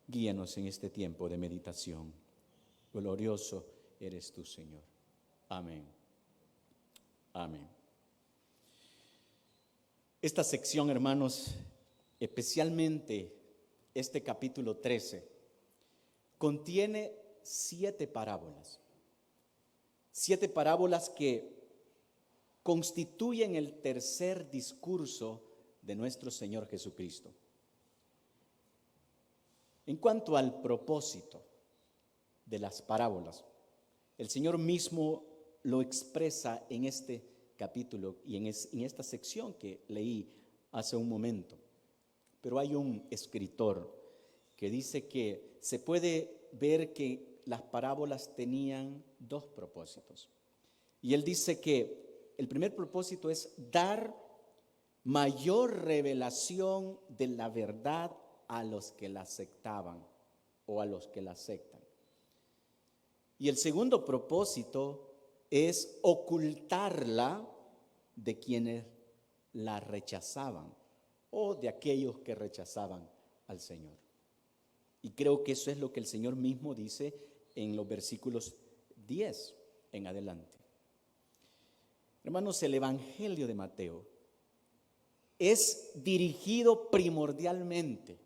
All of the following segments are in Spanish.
Guíanos en este tiempo de meditación. Glorioso eres tú, Señor. Amén. Amén. Esta sección, hermanos, especialmente este capítulo 13, contiene 7 parábolas. 7 parábolas que constituyen el tercer discurso de nuestro Señor Jesucristo. En cuanto al propósito de las parábolas, el Señor mismo lo expresa en este capítulo y en esta sección que leí hace un momento. Pero hay un escritor que dice que se puede ver que las parábolas tenían 2 propósitos. Y él dice que el primer propósito es dar mayor revelación de la verdad a los que la aceptaban o a los que la aceptan. Y el segundo propósito es ocultarla de quienes la rechazaban o de aquellos que rechazaban al Señor. Y creo que eso es lo que el Señor mismo dice en los versículos 10 en adelante. Hermanos, el Evangelio de Mateo es dirigido primordialmente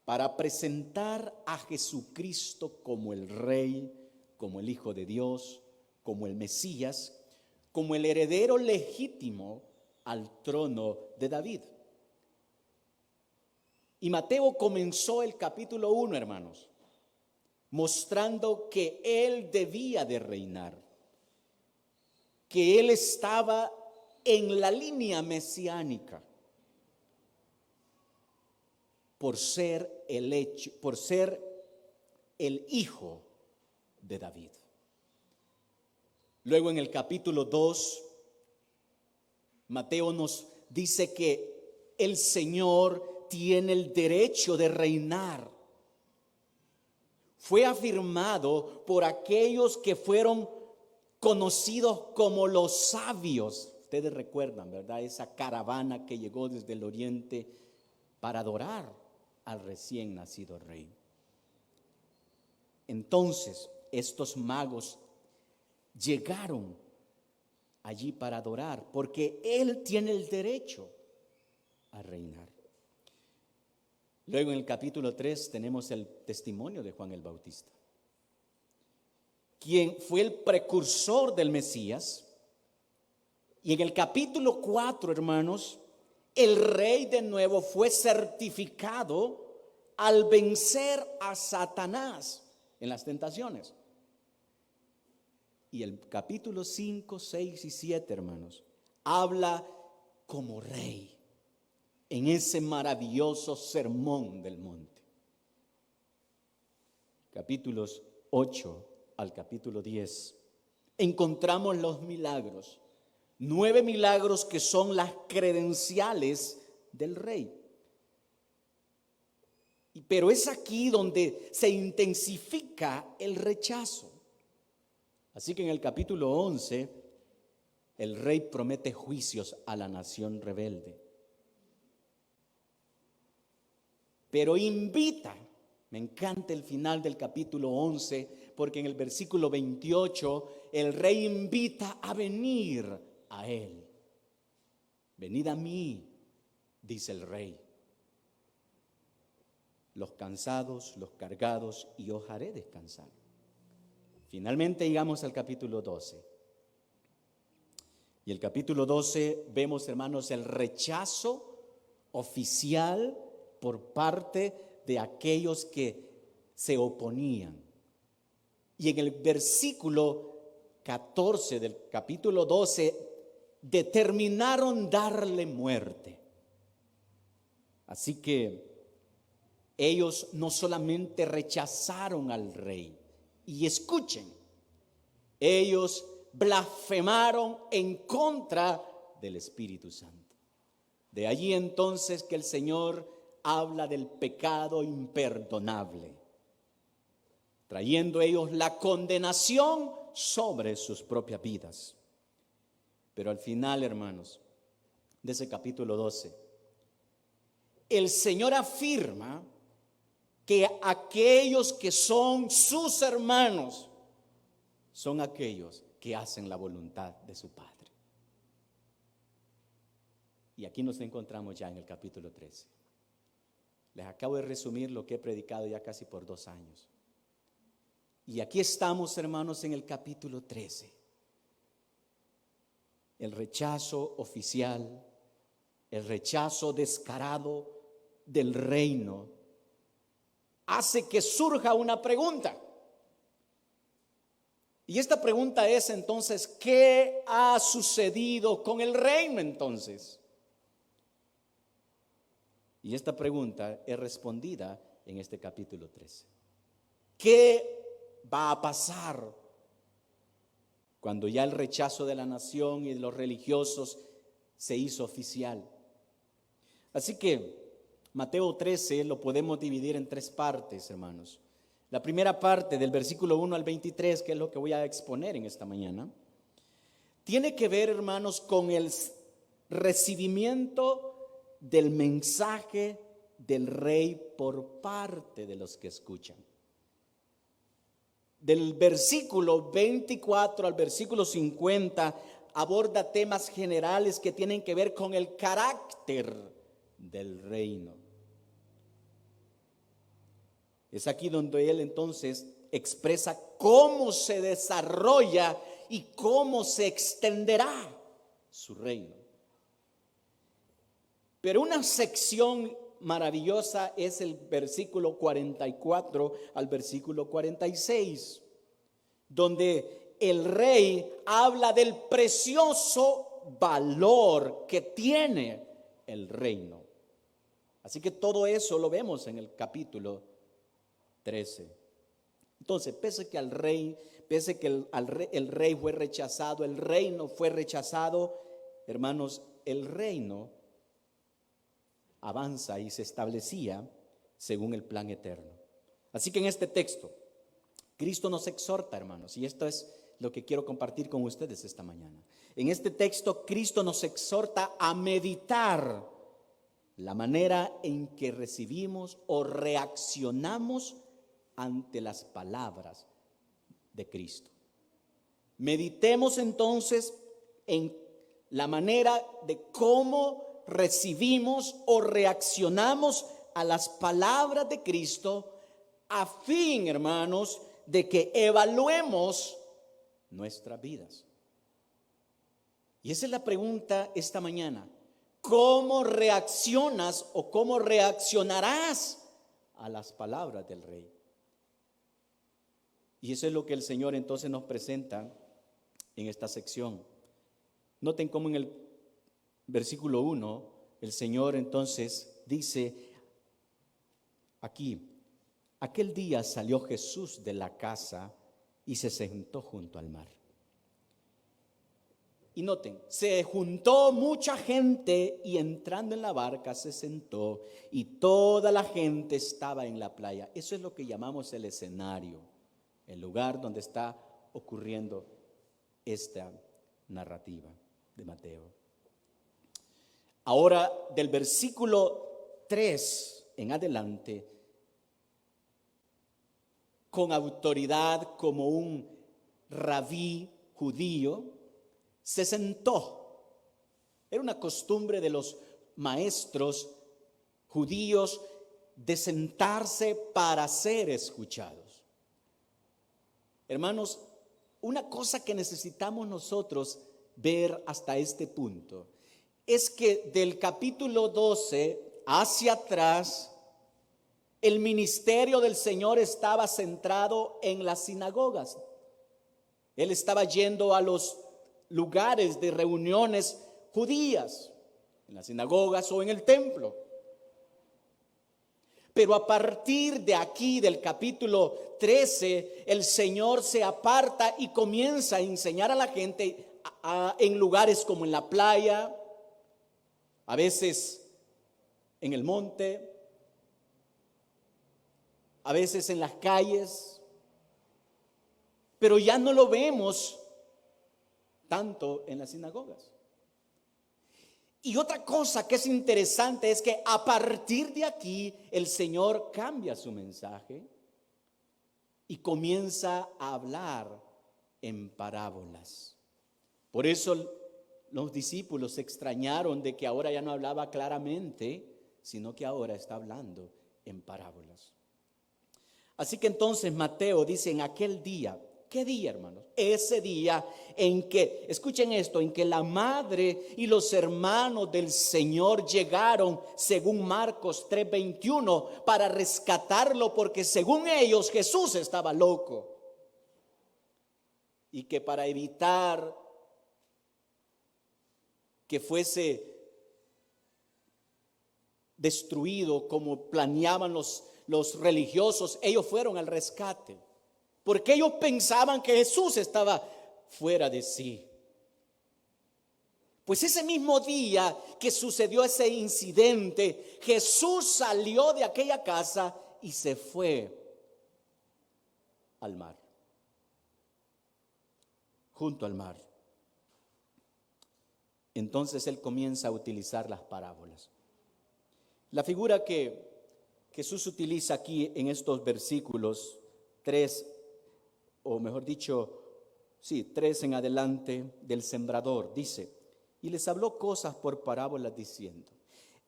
para presentar a Jesucristo como el Rey, como el Hijo de Dios, como el Mesías, como el heredero legítimo al trono de David. Y Mateo comenzó el capítulo 1, hermanos, mostrando que él debía de reinar, que él estaba en la línea mesiánica por ser el hijo de David. Luego en el capítulo 2, Mateo nos dice que el Señor tiene el derecho de reinar. Fue afirmado por aquellos que fueron conocidos como los sabios. Ustedes recuerdan, ¿verdad? Esa caravana que llegó desde el oriente para adorar al recién nacido rey. Entonces, estos magos llegaron allí para adorar, porque Él tiene el derecho a reinar. Luego en el capítulo 3 tenemos el testimonio de Juan el Bautista, quien fue el precursor del Mesías. Y en el capítulo 4, hermanos, el rey de nuevo fue certificado al vencer a Satanás en las tentaciones. Y el capítulo 5, 6 y 7, hermanos, habla como rey en ese maravilloso sermón del monte. Capítulos 8 al capítulo 10, encontramos los milagros. 9 milagros que son las credenciales del rey. Pero es aquí donde se intensifica el rechazo. Así que en el capítulo 11, el rey promete juicios a la nación rebelde. Pero invita, me encanta el final del capítulo 11, porque en el versículo 28, el rey invita a venir a él. Venid a mí, dice el rey, los cansados, los cargados, y os haré descansar. Finalmente llegamos al capítulo 12. Y el capítulo 12 vemos, hermanos, el rechazo oficial por parte de aquellos que se oponían. Y en el versículo 14 del capítulo 12 determinaron darle muerte. Así que ellos no solamente rechazaron al rey, y escuchen, ellos blasfemaron en contra del Espíritu Santo. De allí entonces que el Señor habla del pecado imperdonable, trayendo ellos la condenación sobre sus propias vidas. Pero al final, hermanos, de ese capítulo 12, el Señor afirma que aquellos que son sus hermanos son aquellos que hacen la voluntad de su Padre. Y aquí nos encontramos ya en el capítulo 13. Les acabo de resumir lo que he predicado ya casi por 2 años. Y aquí estamos, hermanos, en el capítulo 13. El rechazo oficial, el rechazo descarado del reino, hace que surja una pregunta. Y esta pregunta es entonces, ¿qué ha sucedido con el reino entonces? Y esta pregunta es respondida en este capítulo 13. ¿Qué va a pasar cuando ya el rechazo de la nación y de los religiosos se hizo oficial? Así que Mateo 13 lo podemos dividir en 3 partes, hermanos. La primera parte, del versículo 1 al 23, que es lo que voy a exponer en esta mañana, tiene que ver, hermanos, con el recibimiento del mensaje del rey por parte de los que escuchan. Del versículo 24 al versículo 50 aborda temas generales que tienen que ver con el carácter del reino. Es aquí donde él entonces expresa cómo se desarrolla y cómo se extenderá su reino. Pero una sección maravillosa es el versículo 44 al versículo 46, donde el rey habla del precioso valor que tiene el reino. Así que todo eso lo vemos en el capítulo 13. Entonces, pese que el rey fue rechazado, el reino fue rechazado, hermanos, el reino avanza y se establecía según el plan eterno. Así que en este texto, Cristo nos exhorta, hermanos, y esto es lo que quiero compartir con ustedes esta mañana. En este texto, Cristo nos exhorta a meditar la manera en que recibimos o reaccionamos ante las palabras de Cristo. Meditemos entonces en la manera de cómo recibimos o reaccionamos a las palabras de Cristo, a fin, hermanos, de que evaluemos nuestras vidas. Y esa es la pregunta esta mañana. ¿Cómo reaccionas o cómo reaccionarás a las palabras del rey? Y eso es lo que el Señor entonces nos presenta en esta sección. Noten cómo en el versículo 1, el Señor entonces dice aquí: aquel día salió Jesús de la casa y se sentó junto al mar. Y noten, se juntó mucha gente y entrando en la barca se sentó y toda la gente estaba en la playa. Eso es lo que llamamos el escenario, el lugar donde está ocurriendo esta narrativa de Mateo. Ahora, del versículo 3 en adelante, con autoridad como un rabí judío, se sentó. Era una costumbre de los maestros judíos de sentarse para ser escuchados. Hermanos, una cosa que necesitamos nosotros ver hasta este punto es que del capítulo 12 hacia atrás, el ministerio del Señor estaba centrado en las sinagogas. Él estaba yendo a los lugares de reuniones judías, en las sinagogas o en el templo. Pero a partir de aquí, del capítulo 13, el Señor se aparta y comienza a enseñar a la gente en lugares como en la playa, a veces en el monte, a veces en las calles, pero ya no lo vemos tanto en las sinagogas. Y otra cosa que es interesante es que a partir de aquí el Señor cambia su mensaje y comienza a hablar en parábolas. Por eso los discípulos se extrañaron de que ahora ya no hablaba claramente, sino que ahora está hablando en parábolas. Así que entonces Mateo dice en aquel día, ¿qué día, hermanos? Ese día en que, escuchen esto, en que la madre y los hermanos del Señor llegaron, según Marcos 3:21, para rescatarlo, porque según ellos Jesús estaba loco. Y que para evitar que fuese destruido como planeaban los religiosos, ellos fueron al rescate, porque ellos pensaban que Jesús estaba fuera de sí. Pues ese mismo día que sucedió ese incidente, Jesús salió de aquella casa y se fue al mar, junto al mar. Entonces él comienza a utilizar las parábolas. La figura que Jesús utiliza aquí en estos versículos 3, o mejor dicho, 3 en adelante, del sembrador, dice: y les habló cosas por parábolas diciendo: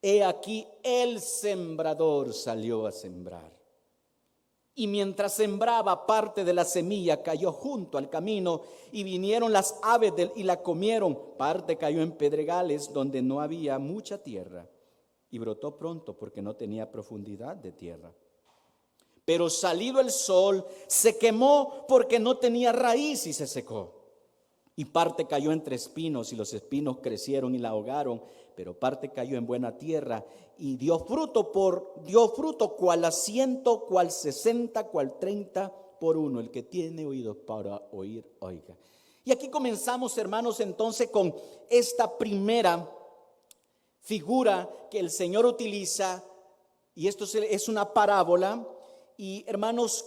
he aquí el sembrador salió a sembrar. Y mientras sembraba, parte de la semilla cayó junto al camino, y vinieron las aves y la comieron. Parte cayó en pedregales donde no había mucha tierra, y brotó pronto porque no tenía profundidad de tierra. Pero salido el sol, se quemó porque no tenía raíz y se secó. Y parte cayó entre espinos, y los espinos crecieron y la ahogaron. Pero parte cayó en buena tierra y dio fruto, cual a 100, cual 60, cual 30 por uno. El que tiene oídos para oír, oiga. Y aquí comenzamos, hermanos, entonces con esta primera figura que el Señor utiliza, y esto es una parábola. Y hermanos,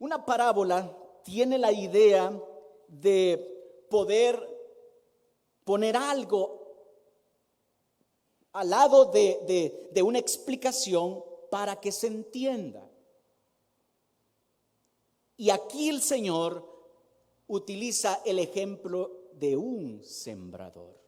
una parábola tiene la idea de poder poner algo al lado de una explicación para que se entienda. Y aquí el Señor utiliza el ejemplo de un sembrador.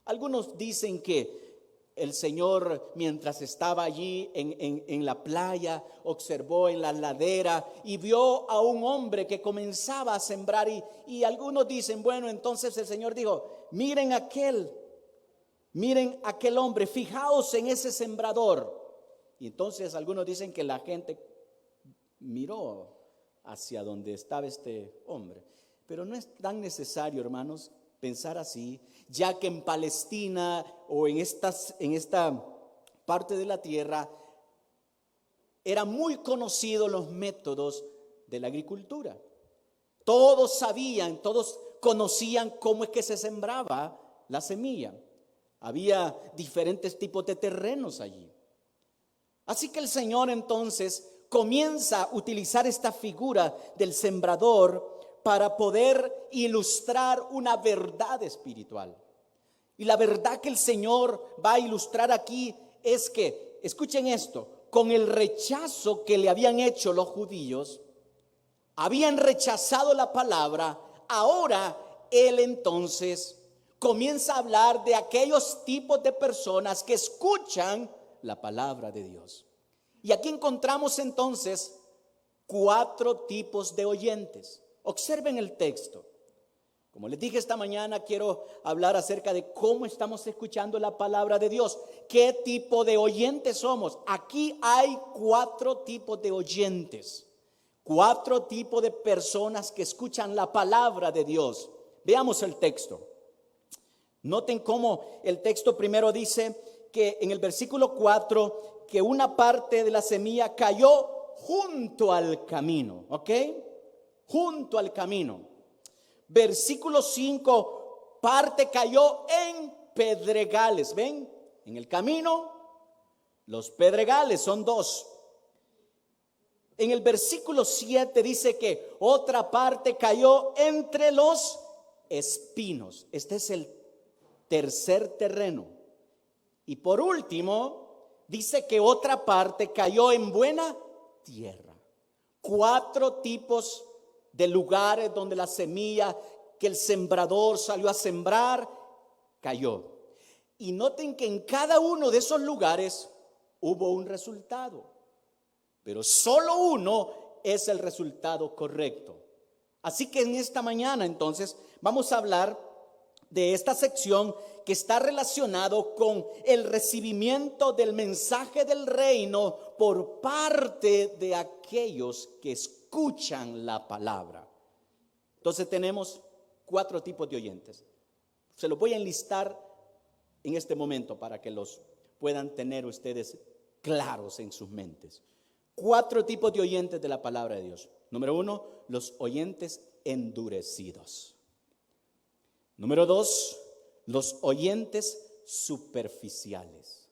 Algunos dicen que el Señor, mientras estaba allí en la playa, observó en la ladera y vio a un hombre que comenzaba a sembrar. Y algunos dicen, bueno, entonces el Señor dijo: miren aquel hombre, fijaos en ese sembrador. Y entonces algunos dicen que la gente miró hacia donde estaba este hombre. Pero no es tan necesario, hermanos, pensar así, ya que en Palestina o en esta parte de la tierra eran muy conocidos los métodos de la agricultura. Todos sabían, todos conocían cómo es que se sembraba la semilla. Había diferentes tipos de terrenos allí. Así que el Señor entonces comienza a utilizar esta figura del sembrador para poder ilustrar una verdad espiritual. Y la verdad que el Señor va a ilustrar aquí es que, escuchen esto, con el rechazo que le habían hecho los judíos, habían rechazado la palabra. Ahora Él entonces comienza a hablar de aquellos tipos de personas que escuchan la palabra de Dios. Y aquí encontramos entonces 4 tipos de oyentes. Observen el texto. Como les dije esta mañana, quiero hablar acerca de cómo estamos escuchando la palabra de Dios. ¿Qué tipo de oyentes somos? Aquí hay 4 tipos de oyentes. 4 tipos de personas que escuchan la palabra de Dios. Veamos el texto. Noten cómo el texto primero dice que en el versículo 4, que una parte de la semilla cayó junto al camino. ¿Ok? Junto al camino. Versículo 5, parte cayó en pedregales. ¿Ven? En el camino, los pedregales son 2. En el versículo 7 dice que otra parte cayó entre los espinos. Este es el tercer terreno. Y por último, dice que otra parte cayó en buena tierra. 4 tipos de lugares donde la semilla que el sembrador salió a sembrar cayó. Y noten que en cada uno de esos lugares hubo un resultado, pero solo uno es el resultado correcto. Así que en esta mañana entonces vamos a hablar de esta sección que está relacionado con el recibimiento del mensaje del reino por parte de aquellos que escuchan la palabra. Entonces tenemos 4 tipos de oyentes. Se los voy a enlistar en este momento para que los puedan tener ustedes claros en sus mentes. 4 tipos de oyentes de la palabra de Dios. Número 1, los oyentes endurecidos. Número 2, los oyentes superficiales.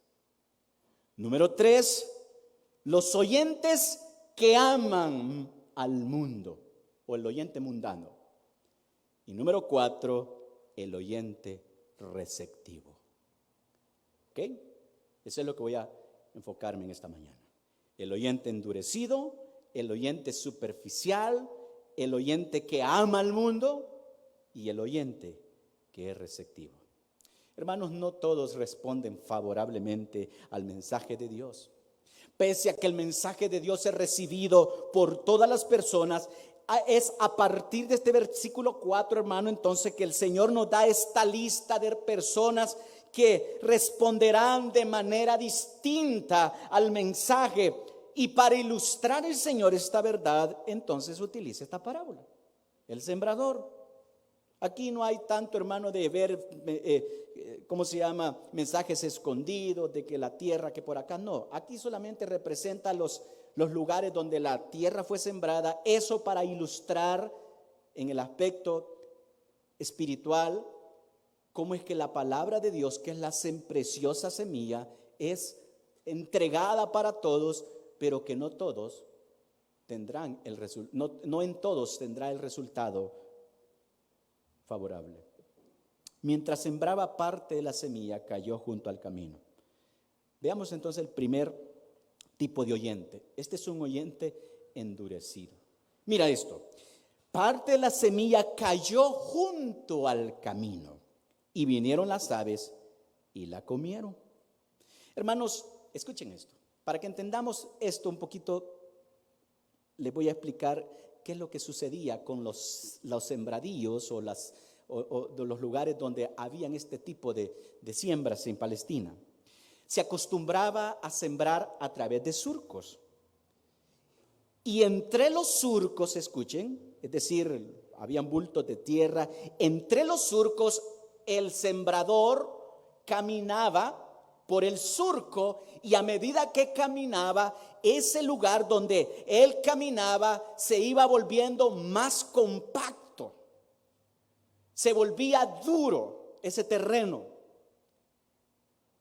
Número 3, los oyentes que aman al mundo o el oyente mundano. Y número 4, el oyente receptivo. ¿Ok? Eso es lo que voy a enfocarme en esta mañana. El oyente endurecido, el oyente superficial, el oyente que ama al mundo y el oyente que es receptivo. Hermanos, no todos responden favorablemente al mensaje de Dios. Pese a que el mensaje de Dios es recibido por todas las personas, es a partir de este versículo 4, hermano, entonces que el Señor nos da esta lista de personas que responderán de manera distinta al mensaje. Y para ilustrar el Señor esta verdad, entonces utiliza esta parábola, el sembrador. Aquí no hay tanto, hermano, de ver, mensajes escondidos, de que la tierra que por acá, no. Aquí solamente representa los lugares donde la tierra fue sembrada, eso para ilustrar en el aspecto espiritual cómo es que la palabra de Dios, que es la preciosa semilla, es entregada para todos, pero que no todos tendrán el resultado, no en todos tendrá el resultado favorable. Mientras sembraba, parte de la semilla cayó junto al camino. Veamos entonces el primer tipo de oyente. Este es un oyente endurecido. Mira esto. Parte de la semilla cayó junto al camino y vinieron las aves y la comieron. Hermanos, escuchen esto. Para que entendamos esto un poquito, les voy a explicar qué es lo que sucedía con los sembradíos o los lugares donde habían este tipo de siembras en Palestina. Se acostumbraba a sembrar a través de surcos. Y entre los surcos, escuchen, es decir, habían bultos de tierra, entre los surcos el sembrador caminaba por el surco y a medida que caminaba, ese lugar donde él caminaba se iba volviendo más compacto, se volvía duro ese terreno.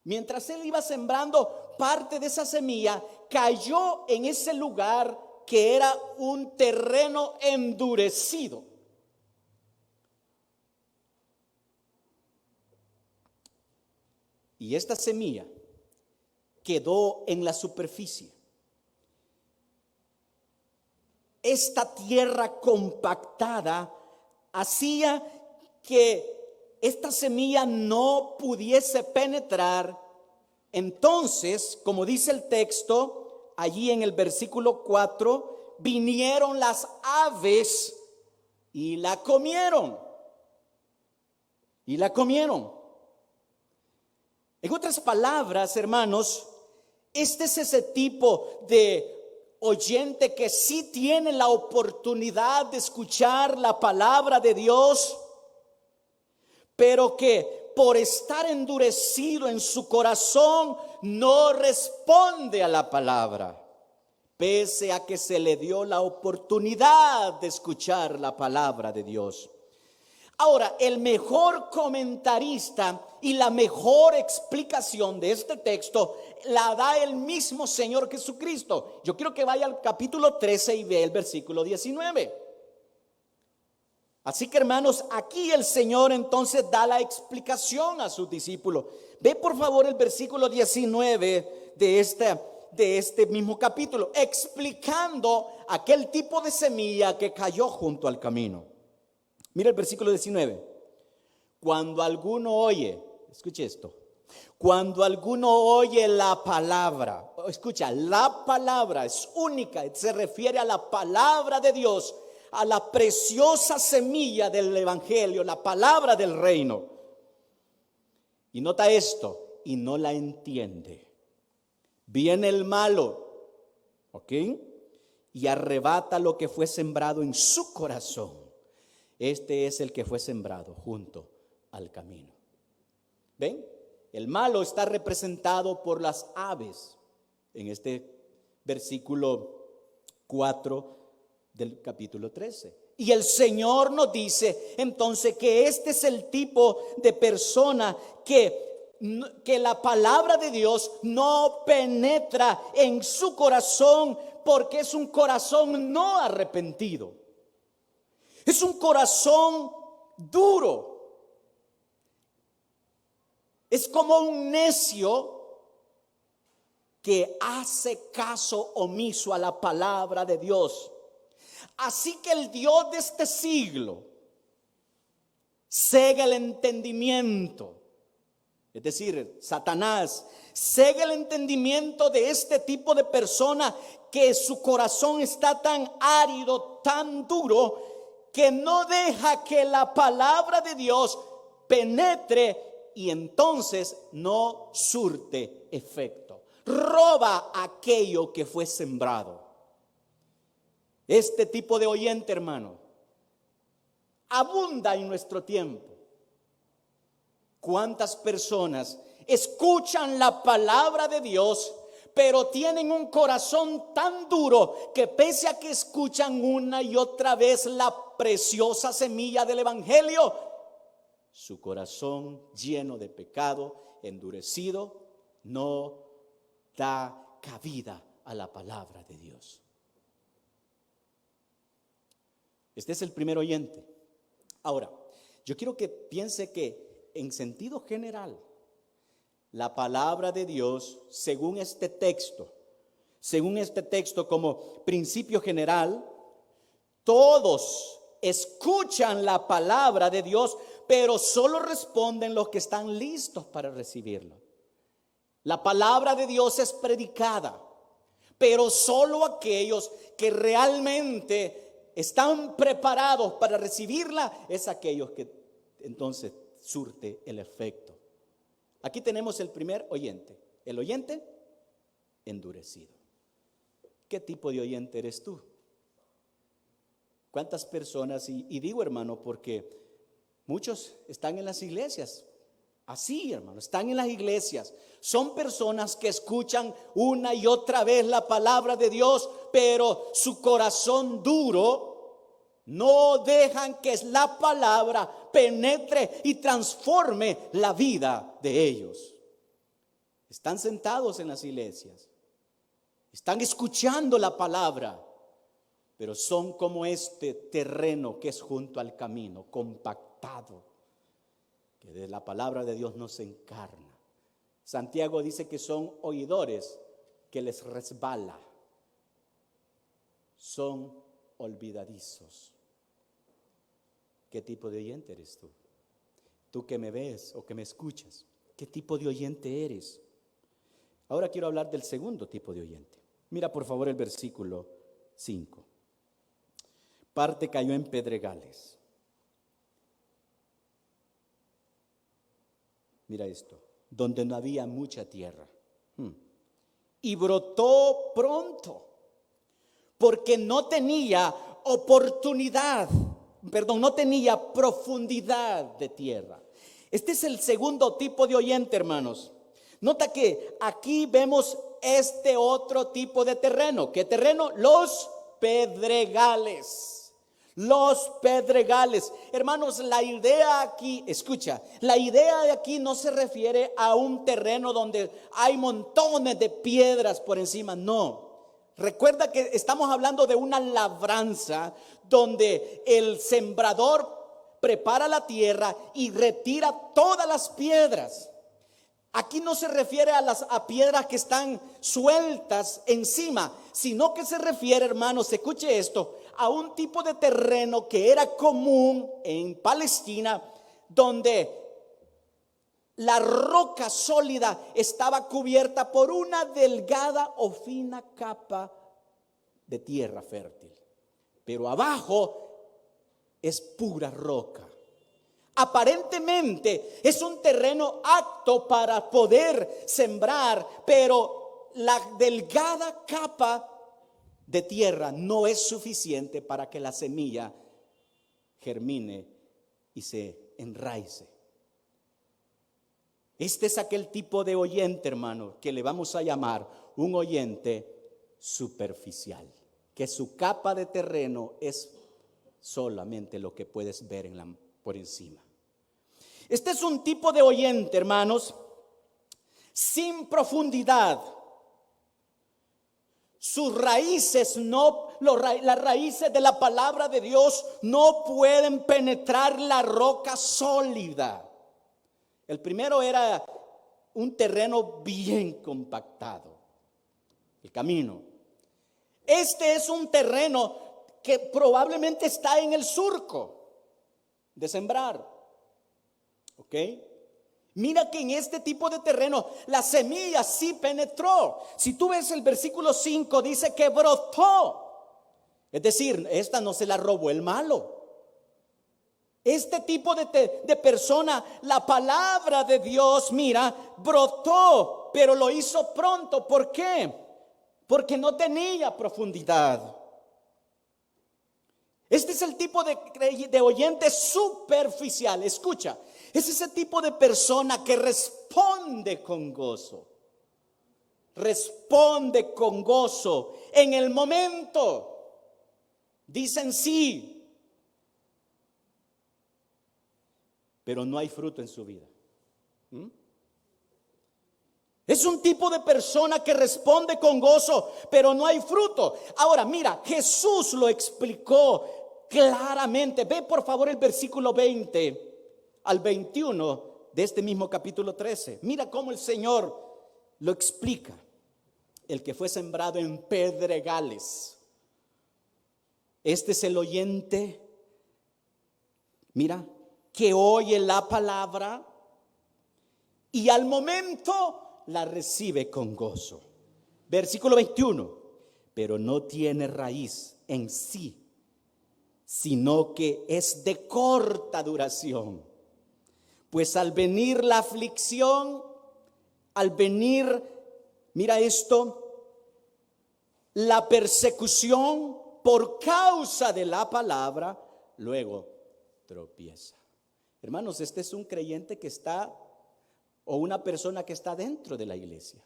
Mientras él iba sembrando, parte de esa semilla cayó en ese lugar que era un terreno endurecido. Y esta semilla quedó en la superficie. Esta tierra compactada hacía que esta semilla no pudiese penetrar. Entonces, como dice el texto, allí en el versículo 4, vinieron las aves y la comieron. Y la comieron. En otras palabras, hermanos, este es ese tipo de oyente que sí tiene la oportunidad de escuchar la palabra de Dios, pero que por estar endurecido en su corazón no responde a la palabra, pese a que se le dio la oportunidad de escuchar la palabra de Dios. Ahora, el mejor comentarista y la mejor explicación de este texto la da el mismo Señor Jesucristo. Yo quiero que vaya al capítulo 13 y vea el versículo 19. Así que, hermanos, aquí el Señor entonces da la explicación a sus discípulos. Ve por favor el versículo 19 de este mismo capítulo, explicando aquel tipo de semilla que cayó junto al camino. Mira el versículo 19. Cuando alguno oye, escuche esto, cuando alguno oye la palabra, escucha, la palabra es única, se refiere a la palabra de Dios, a la preciosa semilla del evangelio, la palabra del reino. Y nota esto, y no la entiende. Viene el malo, ¿ok? Y arrebata lo que fue sembrado en su corazón. Este es el que fue sembrado junto al camino. ¿Ven? El malo está representado por las aves en este versículo 4 del capítulo 13. Y el Señor nos dice entonces que este es el tipo de persona que la palabra de Dios no penetra en su corazón, porque es un corazón no arrepentido. Es un corazón duro. Es como un necio que hace caso omiso a la palabra de Dios. Así que el Dios de este siglo cega el entendimiento, es decir, Satanás cega el entendimiento de este tipo de persona que su corazón está tan árido, tan duro, que no deja que la palabra de Dios penetre y entonces no surte efecto. Roba aquello que fue sembrado. Este tipo de oyente, hermano, abunda en nuestro tiempo. ¿Cuántas personas escuchan la palabra de Dios, pero tienen un corazón tan duro que pese a que escuchan una y otra vez la preciosa semilla del evangelio, su corazón lleno de pecado, endurecido, no da cabida a la palabra de Dios? Este es el primer oyente. Ahora, yo quiero que piense que en sentido general, la palabra de Dios, según este texto como principio general, todos escuchan la palabra de Dios, pero solo responden los que están listos para recibirlo. La palabra de Dios es predicada, pero solo aquellos que realmente están preparados para recibirla, es aquellos que entonces surte el efecto. Aquí tenemos el primer oyente, el oyente endurecido. ¿Qué tipo de oyente eres tú? ¿Cuántas personas? Y digo, hermano, porque muchos están en las iglesias. Así, hermano, están en las iglesias. Son personas que escuchan una y otra vez la palabra de Dios, pero su corazón duro no dejan que la palabra penetre y transforme la vida de ellos. Están sentados en las iglesias, están escuchando la palabra, pero son como este terreno que es junto al camino, compactado, que de la palabra de Dios no se encarna. Santiago dice que son oidores que les resbala, son olvidadizos. ¿Qué tipo de oyente eres tú? Tú que me ves o que me escuchas, ¿qué tipo de oyente eres? Ahora quiero hablar del segundo tipo de oyente. Mira por favor el versículo 5. Parte cayó en pedregales. Mira esto, donde no había mucha tierra. Y brotó pronto, porque no tenía no tenía profundidad de tierra. Este es el segundo tipo de oyente, hermanos. Nota que aquí vemos este otro tipo de terreno. ¿Qué terreno? Los pedregales. Los pedregales. Hermanos, la idea aquí, escucha, la idea de aquí no se refiere a un terreno donde hay montones de piedras por encima, no. Recuerda que estamos hablando de una labranza donde el sembrador prepara la tierra y retira todas las piedras. Aquí no se refiere a piedras que están sueltas encima, sino que se refiere, hermanos, escuche esto, a un tipo de terreno que era común en Palestina, donde la roca sólida estaba cubierta por una delgada o fina capa de tierra fértil, pero abajo es pura roca. Aparentemente es un terreno apto para poder sembrar, pero la delgada capa de tierra no es suficiente para que la semilla germine y se enraice. Este es aquel tipo de oyente, hermano, que le vamos a llamar un oyente superficial, que su capa de terreno es solamente lo que puedes ver por encima. Este es un tipo de oyente, hermanos, sin profundidad. Sus raíces las raíces de la palabra de Dios no pueden penetrar la roca sólida. El primero era un terreno bien compactado, el camino. Este es un terreno que probablemente está en el surco de sembrar. ¿Ok? Mira que en este tipo de terreno la semilla sí penetró. Si tú ves el versículo 5, dice que brotó. Es decir, esta no se la robó el malo. Este tipo de persona, la palabra de Dios, mira, brotó, pero lo hizo pronto. ¿Por qué? Porque no tenía profundidad. Este es el tipo de oyente superficial. Escucha, es ese tipo de persona que responde con gozo. Responde con gozo en el momento. Dicen sí, pero no hay fruto en su vida. Es un tipo de persona que responde con gozo, pero no hay fruto. Ahora, mira, Jesús lo explicó claramente. Ve por favor el versículo 20 al 21 de este mismo capítulo 13. Mira cómo el Señor lo explica. El que fue sembrado en pedregales. Este es el oyente, mira, que oye la palabra y al momento la recibe con gozo. Versículo 21, pero no tiene raíz en sí, sino que es de corta duración. Pues al venir la aflicción, al venir, mira esto, la persecución por causa de la palabra, luego tropieza. Hermanos, este es un creyente que está, o una persona que está dentro de la iglesia.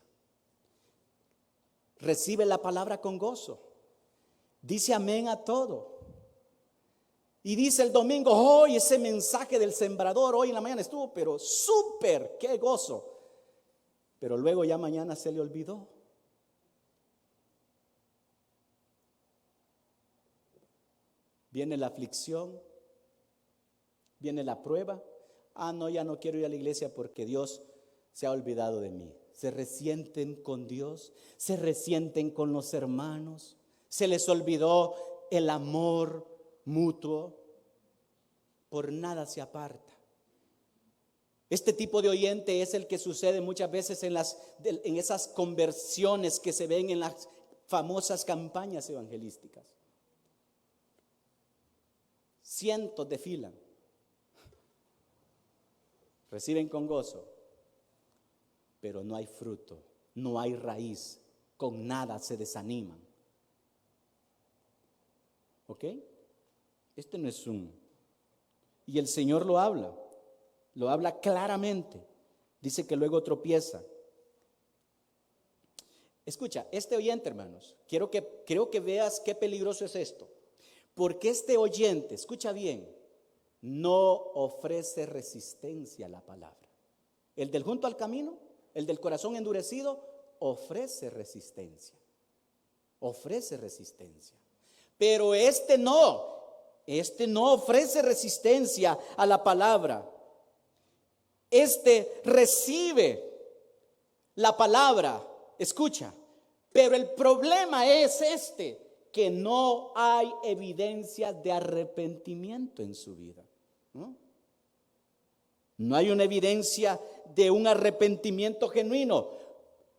Recibe la palabra con gozo. Dice amén a todo. Y dice el domingo, hoy ese mensaje del sembrador, hoy en la mañana estuvo, pero súper, qué gozo. Pero luego ya mañana se le olvidó. Viene la aflicción. Viene la prueba. No, ya no quiero ir a la iglesia porque Dios se ha olvidado de mí. Se resienten con Dios, se resienten con los hermanos, se les olvidó el amor mutuo, por nada se aparta. Este tipo de oyente es el que sucede muchas veces en esas conversiones que se ven en las famosas campañas evangelísticas. Cientos desfilan. Reciben con gozo, pero no hay fruto, no hay raíz, con nada se desaniman. ¿Ok? Este no es y el Señor lo habla claramente. Dice que luego tropieza. Escucha, este oyente, hermanos, creo que veas qué peligroso es esto. Porque este oyente, escucha bien, no ofrece resistencia a la palabra. El del junto al camino, el del corazón endurecido, ofrece resistencia. ofrece resistencia. Pero este no ofrece resistencia a la palabra. Este recibe la palabra, escucha, pero el problema es que no hay evidencia de arrepentimiento en su vida. No hay una evidencia de un arrepentimiento genuino.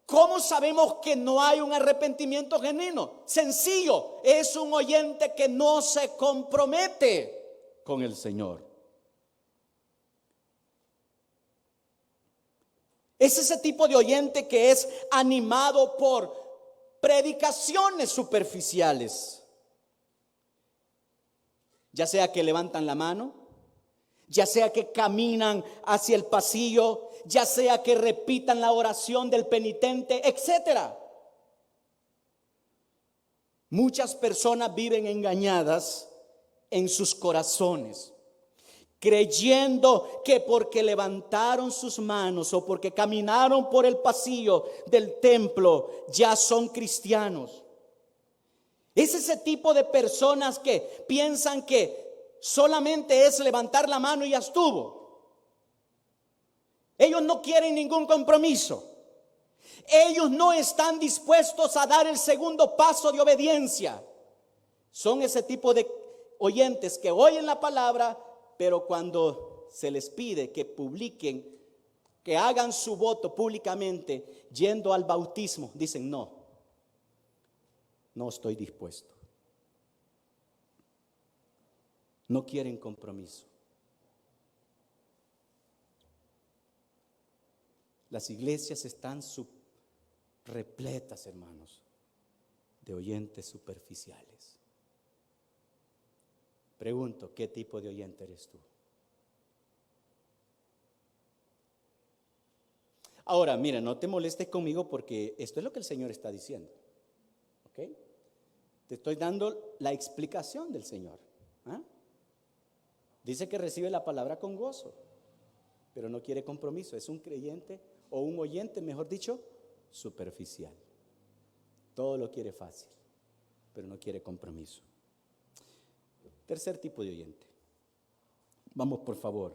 ¿Cómo sabemos que no hay un arrepentimiento genuino? Sencillo, es un oyente que no se compromete con el Señor. Es ese tipo de oyente que es animado por predicaciones superficiales. Ya sea que levantan la mano, ya sea que caminan hacia el pasillo, ya sea que repitan la oración del penitente, etc. Muchas personas viven engañadas en sus corazones, creyendo que porque levantaron sus manos o porque caminaron por el pasillo del templo ya son cristianos. Es ese tipo de personas que piensan que solamente es levantar la mano y ya estuvo. Ellos no quieren ningún compromiso. Ellos no están dispuestos a dar el segundo paso de obediencia. Son ese tipo de oyentes que oyen la palabra, pero cuando se les pide que publiquen, que hagan su voto públicamente yendo al bautismo, dicen no estoy dispuesto. No quieren compromiso. Las iglesias están repletas, hermanos, de oyentes superficiales. Pregunto, ¿qué tipo de oyente eres tú? Ahora, mira, no te molestes conmigo porque esto es lo que el Señor está diciendo. ¿Ok? Te estoy dando la explicación del Señor. Dice que recibe la palabra con gozo, pero no quiere compromiso. Es un creyente o un oyente, mejor dicho, superficial. Todo lo quiere fácil, pero no quiere compromiso. Tercer tipo de oyente. Vamos, por favor.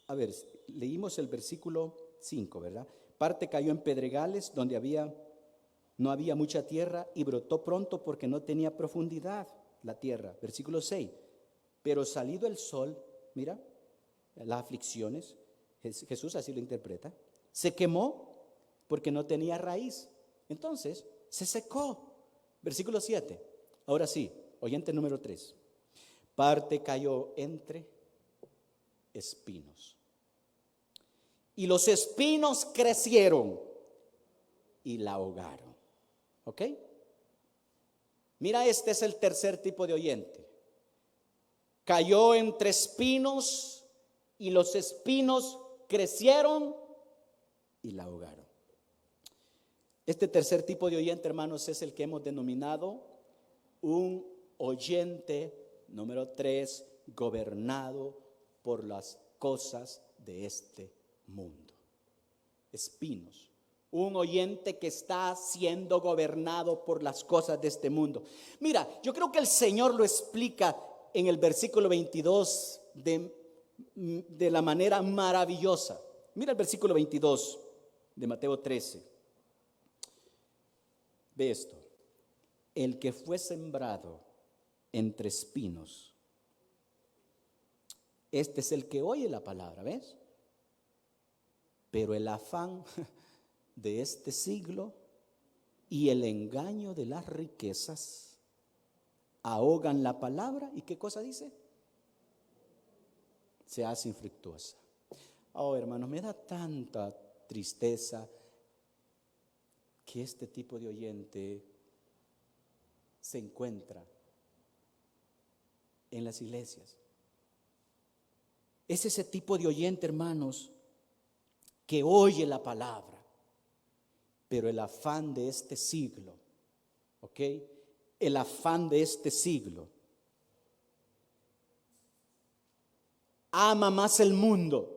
A ver, leímos el versículo 5, ¿verdad? Parte cayó en pedregales donde no había mucha tierra y brotó pronto porque no tenía profundidad la tierra. Versículo 6. Pero salido el sol, mira, las aflicciones, Jesús así lo interpreta, se quemó porque no tenía raíz. Entonces, se secó. Versículo 7. Ahora sí, oyente número 3. Parte cayó entre espinos. Y los espinos crecieron y la ahogaron. ¿Ok? Mira, este es el tercer tipo de oyente. Cayó entre espinos y los espinos crecieron y la ahogaron. Este tercer tipo de oyente, hermanos, es el que hemos denominado un oyente, número 3, gobernado por las cosas de este mundo. Espinos. Un oyente que está siendo gobernado por las cosas de este mundo. Mira, yo creo que el Señor lo explica en el versículo 22 de la manera maravillosa. Mira el versículo 22 de Mateo 13. Ve esto. El que fue sembrado entre espinos, este es el que oye la palabra, ¿ves? Pero el afán de este siglo y el engaño de las riquezas ahogan la palabra. ¿Y qué cosa dice? Se hace infructuosa. Oh, hermanos, me da tanta tristeza que este tipo de oyente se encuentra en las iglesias. Es ese tipo de oyente, hermanos, que oye la palabra, pero el afán de este siglo, ¿ok? El afán de este siglo ama más el mundo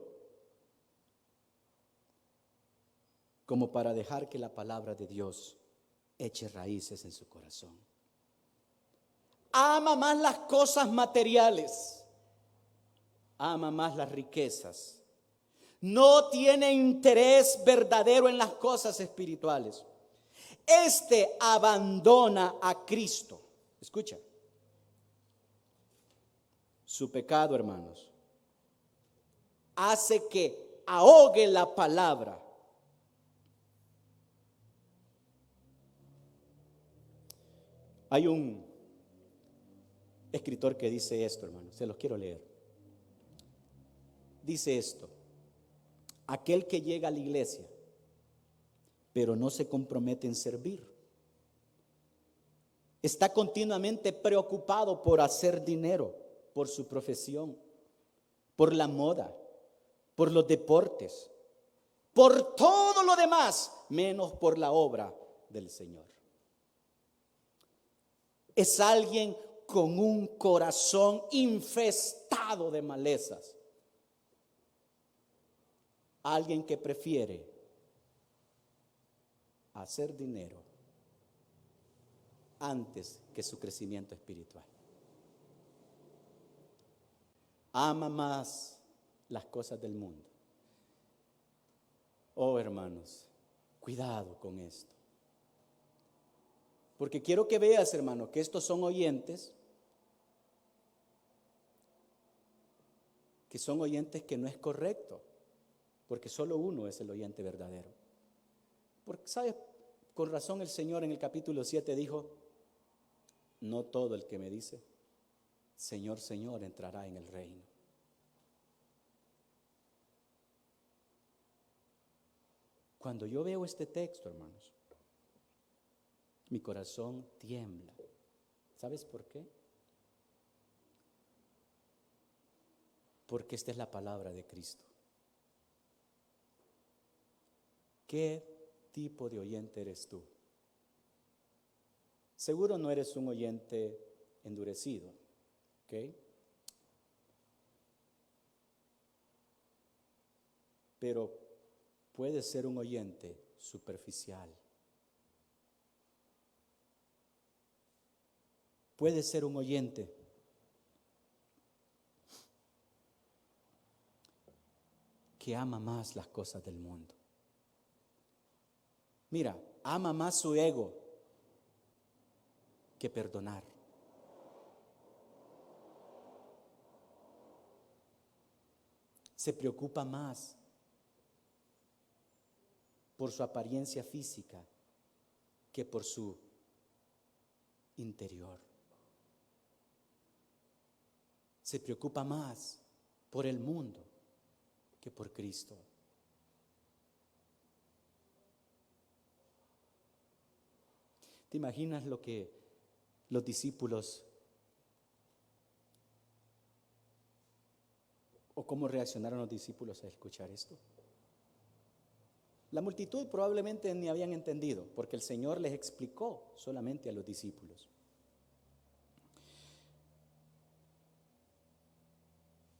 como para dejar que la palabra de Dios eche raíces en su corazón. Ama más las cosas materiales, ama más las riquezas, no tiene interés verdadero en las cosas espirituales. Este abandona a Cristo. Escucha, su pecado, hermanos, hace que ahogue la palabra. Hay un escritor que dice esto, hermanos, se los quiero leer. Dice esto: aquel que llega a la iglesia, pero no se compromete en servir, está continuamente preocupado por hacer dinero, por su profesión, por la moda, por los deportes, por todo lo demás, menos por la obra del Señor. Es alguien con un corazón infestado de malezas. Alguien que prefiere hacer dinero antes que su crecimiento espiritual. Ama más las cosas del mundo. Oh, hermanos, cuidado con esto. Porque quiero que veas, hermano, que estos son oyentes que no es correcto, porque solo uno es el oyente verdadero. Porque, ¿sabes? Con razón el Señor en el capítulo 7 dijo: no todo el que me dice Señor, Señor, entrará en el reino. Cuando yo veo este texto, hermanos, mi corazón tiembla. ¿Sabes por qué? Porque esta es la palabra de Cristo. ¿Qué tipo de oyente eres tú? Seguro no eres un oyente endurecido, ¿ok? Pero puedes ser un oyente superficial. Puedes ser un oyente que ama más las cosas del mundo. Mira, ama más su ego que perdonar. Se preocupa más por su apariencia física que por su interior. Se preocupa más por el mundo que por Cristo. ¿Te imaginas lo que los discípulos o cómo reaccionaron los discípulos a escuchar esto? La multitud probablemente ni habían entendido, porque el Señor les explicó solamente a los discípulos.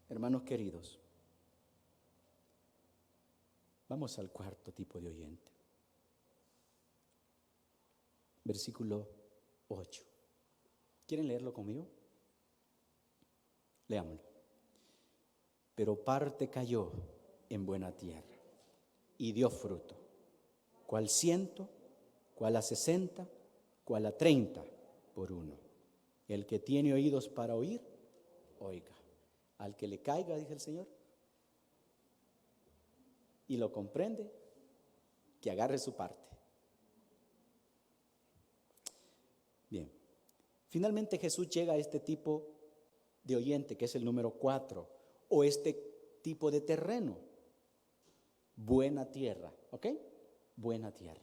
Hermanos queridos, vamos al cuarto tipo de oyente. Versículo 8. ¿Quieren leerlo conmigo? Leámoslo. Pero parte cayó en buena tierra y dio fruto, cual 100, cual a 60, cual a 30 por uno. El que tiene oídos para oír, oiga. Al que le caiga, dice el Señor, y lo comprende, que agarre su parte. Bien, finalmente Jesús llega a este tipo de oyente, que es el número 4, o este tipo de terreno. Buena tierra, ¿ok? Buena tierra.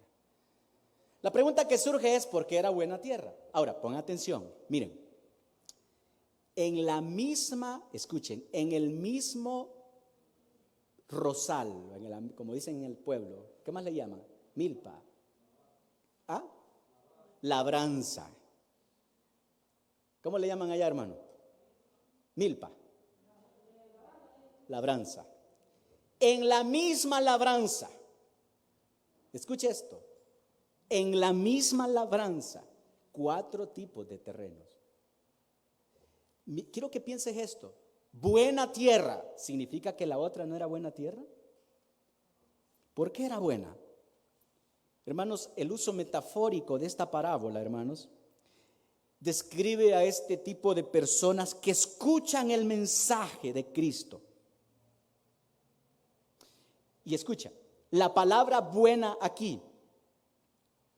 La pregunta que surge es: ¿por qué era buena tierra? Ahora, pongan atención, miren. En la misma, escuchen, en el mismo rosal, como dicen en el pueblo, ¿qué más le llaman? Milpa. ¿Ah? Labranza. ¿Cómo le llaman allá, hermano? Milpa. Labranza. En la misma labranza Escuche esto. En la misma labranza, 4 tipos de terrenos. Quiero que pienses esto. Buena tierra, ¿significa que la otra no era buena tierra? ¿Por qué era buena? Hermanos, el uso metafórico de esta parábola, hermanos, describe a este tipo de personas que escuchan el mensaje de Cristo. Y escucha, la palabra buena aquí,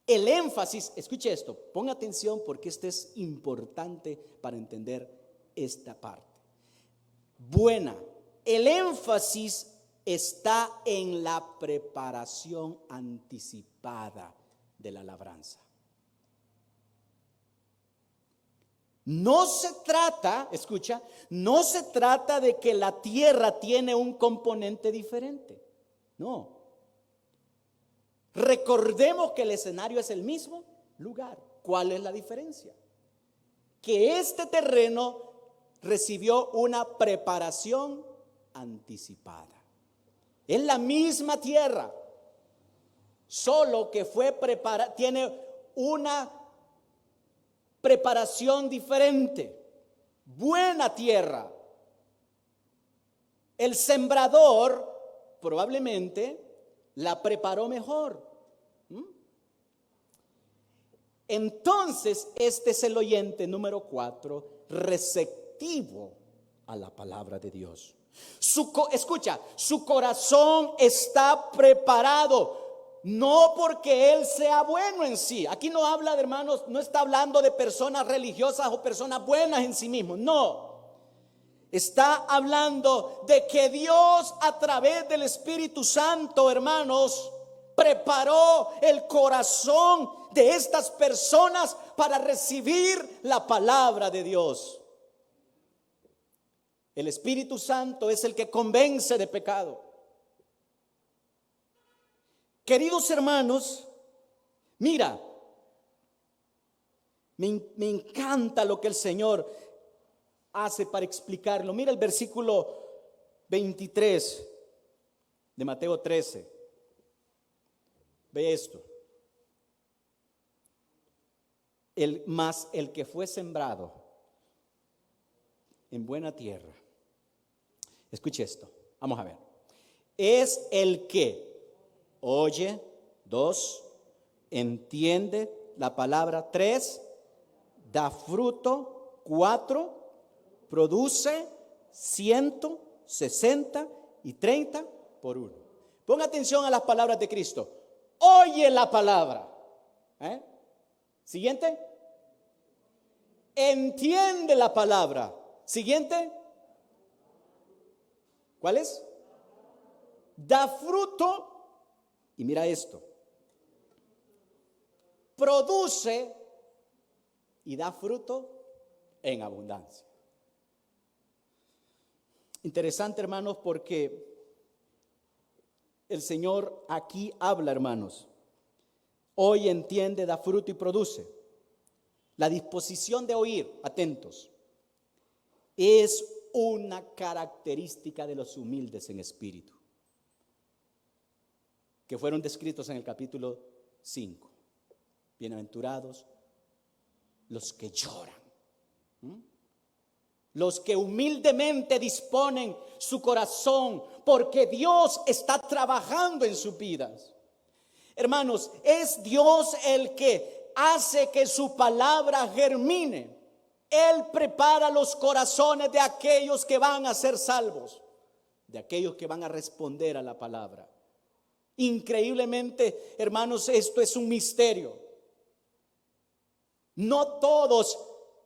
el énfasis, escuche esto, ponga atención porque esto es importante para entender esta parte. Buena, el énfasis está en la preparación anticipada de la labranza. No se trata, escucha, no se trata de que la tierra tiene un componente diferente. No. Recordemos que el escenario es el mismo lugar. ¿Cuál es la diferencia? Que este terreno recibió una preparación anticipada. Es la misma tierra, solo que fue preparada, tiene una preparación diferente. Buena tierra. El sembrador probablemente la preparó mejor. Entonces, este es el oyente número 4, receptivo a la palabra de Dios. Escucha, su corazón está preparado, no porque él sea bueno en sí. Aquí no habla de hermanos, no está hablando de personas religiosas o personas buenas en sí mismos, no. Está hablando de que Dios a través del Espíritu Santo, hermanos, preparó el corazón de estas personas para recibir la palabra de Dios. El Espíritu Santo es el que convence de pecado. Queridos hermanos, mira, me encanta lo que el Señor hace para explicarlo. Mira el versículo 23 de Mateo 13. Ve esto. El que fue sembrado en buena tierra. Escuche esto. Vamos a ver. Es el que oye, 2, entiende la palabra, 3, da fruto, 4, produce 100, 60 y 30 por 1. Ponga atención a las palabras de Cristo. Oye la palabra. Siguiente. Entiende la palabra. Siguiente. ¿Cuál es? Da fruto. Y mira esto. Produce y da fruto en abundancia. Interesante, hermanos, porque el Señor aquí habla, hermanos. Oye, entiende, da fruto y produce. La disposición de oír, atentos, es una característica de los humildes en espíritu, que fueron descritos en el capítulo 5. Bienaventurados los que lloran. Los que humildemente disponen su corazón porque Dios está trabajando en sus vidas. Hermanos, es Dios el que hace que su palabra germine. Él prepara los corazones de aquellos que van a ser salvos, de aquellos que van a responder a la palabra. Increíblemente, hermanos, esto es un misterio. No todos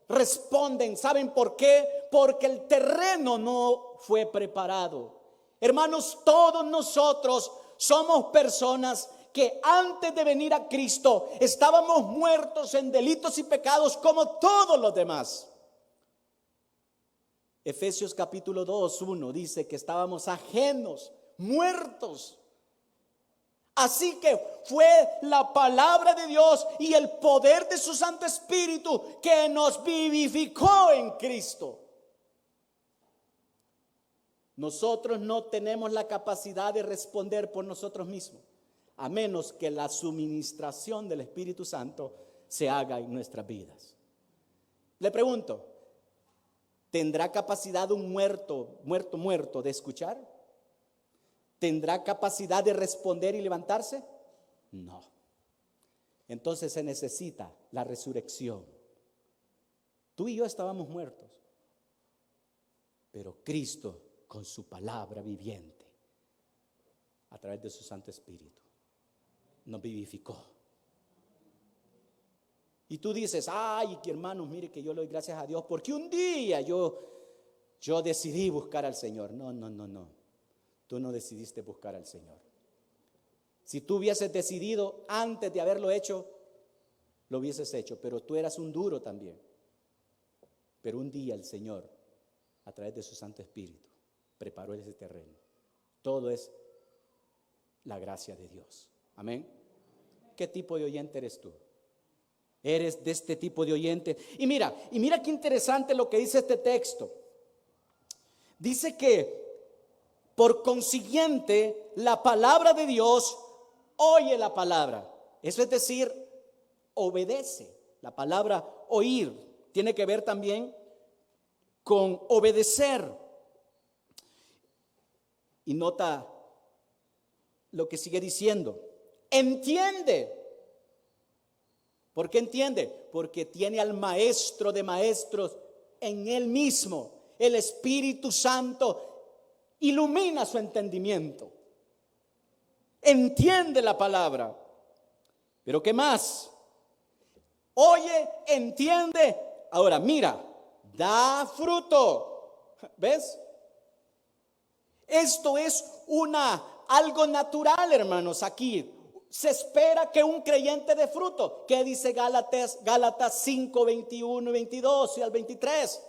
responden. ¿Saben por qué? Porque el terreno no fue preparado. Hermanos, todos nosotros somos personas que antes de venir a Cristo estábamos muertos en delitos y pecados como todos los demás. Efesios capítulo 2, 1 dice que estábamos ajenos, muertos. Así que fue la palabra de Dios y el poder de su Santo Espíritu que nos vivificó en Cristo. Nosotros no tenemos la capacidad de responder por nosotros mismos. a menos que la suministración del Espíritu Santo se haga en nuestras vidas. Le pregunto, ¿tendrá capacidad un muerto de escuchar? ¿Tendrá capacidad de responder y levantarse? No. Entonces se necesita la resurrección. Tú y yo estábamos muertos, pero Cristo, con su palabra viviente, a través de su Santo Espíritu, nos vivificó. Y tú dices, ay, hermanos, mire que yo le doy gracias a Dios porque un día yo decidí buscar al Señor. No. Tú no decidiste buscar al Señor. Si tú hubieses decidido antes de haberlo hecho, lo hubieses hecho, pero tú eras un duro también. Pero un día el Señor, a través de su Santo Espíritu, preparó ese terreno. Todo es la gracia de Dios. Amén. ¿Qué tipo de oyente eres tú? ¿Eres de este tipo de oyente? Y mira qué interesante lo que dice este texto. Dice que por consiguiente la palabra de Dios oye la palabra. Eso es decir, obedece. La palabra oír tiene que ver también con obedecer. Y nota lo que sigue diciendo. Entiende. ¿Por qué entiende? Porque tiene al Maestro de maestros en él mismo. El Espíritu Santo ilumina su entendimiento. Entiende la palabra. Pero ¿qué más? Oye, entiende. Ahora mira, da fruto. ¿Ves? Esto es algo natural, hermanos, aquí. Se espera que un creyente dé fruto. ¿Qué dice Gálatas 5, 21 y 22 y al 23?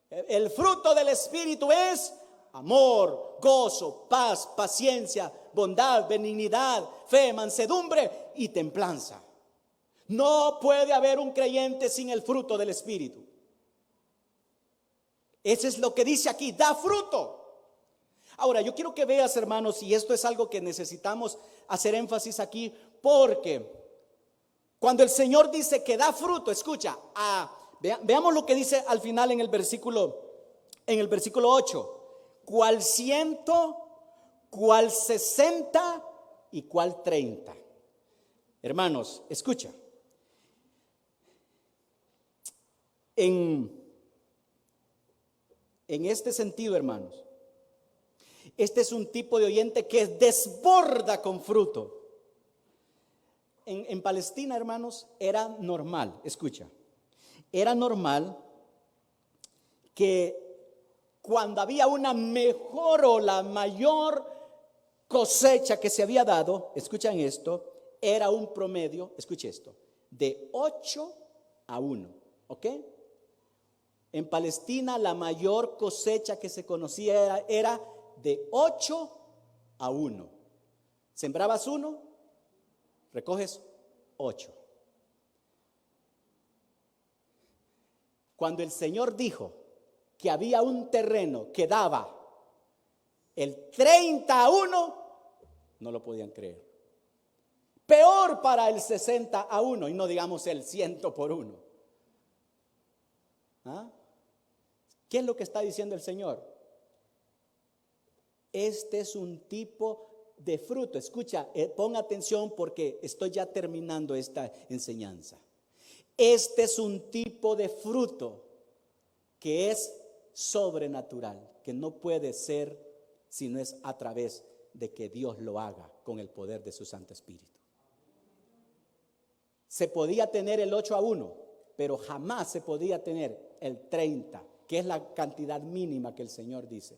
El fruto del Espíritu es amor, gozo, paz, paciencia, bondad, benignidad, fe, mansedumbre y templanza. No puede haber un creyente sin el fruto del Espíritu. Eso es lo que dice aquí, da fruto. Ahora, yo quiero que veas, hermanos, y esto es algo que necesitamos hacer énfasis aquí, porque cuando el Señor dice que da fruto, escucha, veamos lo que dice al final en el versículo 8. ¿Cuál 100, cuál 60 y cuál 30? Hermanos, escucha. En este sentido, hermanos, este es un tipo de oyente que desborda con fruto. En Palestina, hermanos, era normal, escucha, era normal que cuando había una mejor o la mayor cosecha que se había dado, escuchen esto, era un promedio, escuche esto, de 8-1, ¿ok? En Palestina la mayor cosecha que se conocía era de 8-1. Sembrabas 1, recoges 8. Cuando el Señor dijo que había un terreno que daba el 30-1, no lo podían creer. Peor para el 60-1 y no digamos el 100-1. ¿Ah? ¿Qué es lo que está diciendo el Señor? Este es un tipo de fruto. Escucha, pon atención porque estoy ya terminando esta enseñanza. Este es un tipo de fruto que es sobrenatural, que no puede ser si no es a través de que Dios lo haga con el poder de su Santo Espíritu. Se podía tener el 8-1, pero jamás se podía tener el 30, que es la cantidad mínima que el Señor dice.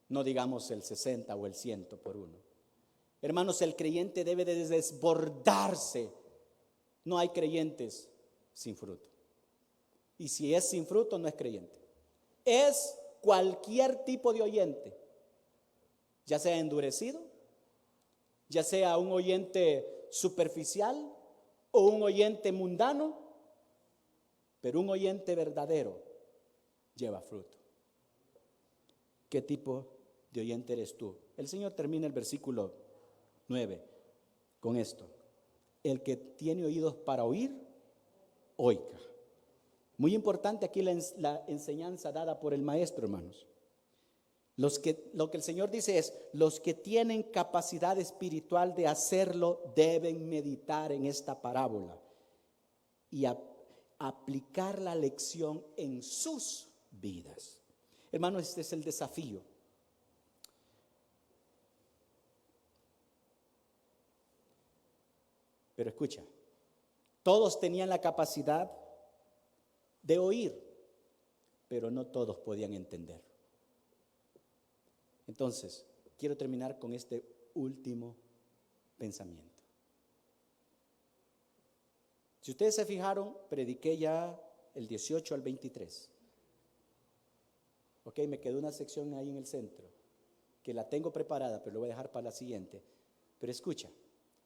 No digamos el 60 o el 100-1. Hermanos, el creyente debe de desbordarse. No hay creyentes sin fruto. Y si es sin fruto, no es creyente. Es cualquier tipo de oyente, ya sea endurecido, ya sea un oyente superficial o un oyente mundano, pero un oyente verdadero lleva fruto. ¿Qué tipo de oyente eres tú? El Señor termina el versículo 9, con esto. El que tiene oídos para oír, oiga. Muy importante aquí la enseñanza dada por el maestro, hermanos. Lo que el Señor dice es, los que tienen capacidad espiritual de hacerlo deben meditar en esta parábola y aplicar la lección en sus vidas. Hermanos, este es el desafío. Pero escucha, todos tenían la capacidad de oír, pero no todos podían entender. Entonces, quiero terminar con este último pensamiento. Si ustedes se fijaron, prediqué ya el 18 al 23. Ok, me quedó una sección ahí en el centro, que la tengo preparada, pero lo voy a dejar para la siguiente. Pero escucha,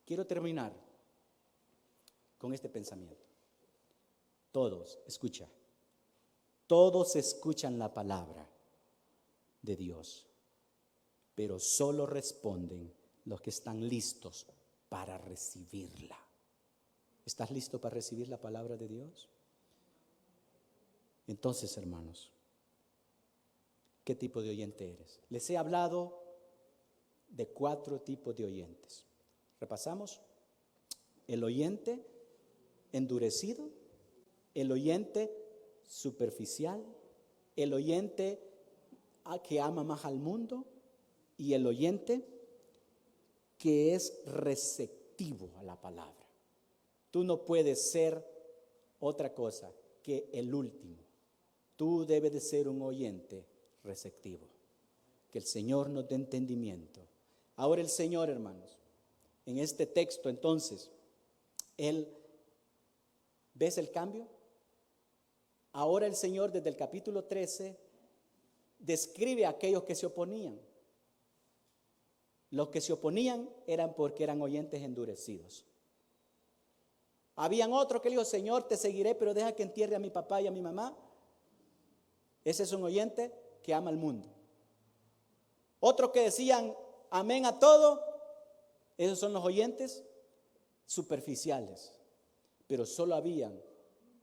quiero terminar con este pensamiento. Todos, escucha, todos escuchan la palabra de Dios, pero solo responden los que están listos para recibirla. ¿Estás listo para recibir la palabra de Dios? Entonces, hermanos, ¿qué tipo de oyente eres? Les he hablado de 4 tipos de oyentes. Repasamos. El oyente endurecido, el oyente superficial, el oyente que ama más al mundo y el oyente que es receptivo a la palabra. Tú no puedes ser otra cosa que el último. Tú debes de ser un oyente receptivo. Que el Señor nos dé entendimiento. Ahora el Señor, hermanos, en este texto entonces, ¿ves el cambio? Ahora el Señor desde el capítulo 13 describe a aquellos que se oponían. Los que se oponían eran porque eran oyentes endurecidos. Habían otros que le dijo, Señor, te seguiré, pero deja que entierre a mi papá y a mi mamá. Ese es un oyente que ama al mundo. Otros que decían amén a todo, esos son los oyentes superficiales. Pero solo habían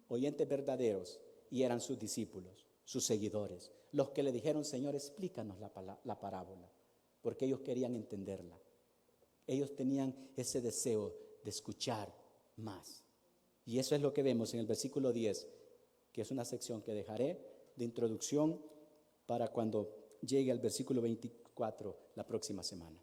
oyentes verdaderos y eran sus discípulos, sus seguidores, los que le dijeron, Señor, explícanos la parábola, porque ellos querían entenderla. Ellos tenían ese deseo de escuchar más. Y eso es lo que vemos en el versículo 10, que es una sección que dejaré de introducción para cuando llegue al versículo 24 la próxima semana.